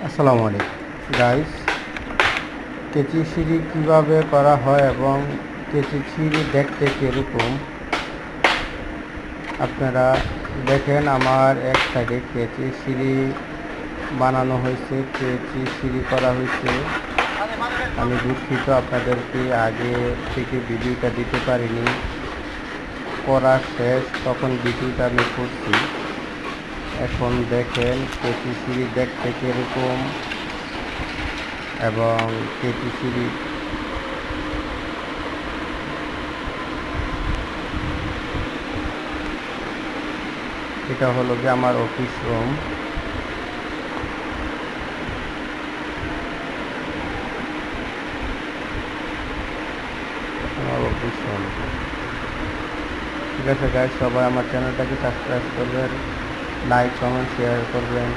আসসালামু আলাইকুম গাইস, কেচি সিঁড়ি কীভাবে করা হয় এবং কেচি সিঁড়ি দেখতে কীরকম আপনারা দেখেন। আমার এক সাইডে কেচি সিঁড়ি বানানো হয়েছে, কেচি সিঁড়ি করা হয়েছে। আমি দুঃখিত, আপনাদেরকে আগে থেকে ভিডিওটা দিতে পারিনি, করা শেষ তখন ভিডিওটা আমি করছি। এখন দেখেন কেচি সিঁড়ি দেখতে কীরকম এবং কেচি সিঁড়ি এটা হলো যে আমার অফিস রুম। আমার অফিস রুম ঠিক আছে গাইস, সবাই আমার চ্যানেলটাকে সাবস্ক্রাইব করবেন, লাইক কমেন্ট শেয়ার করবেন।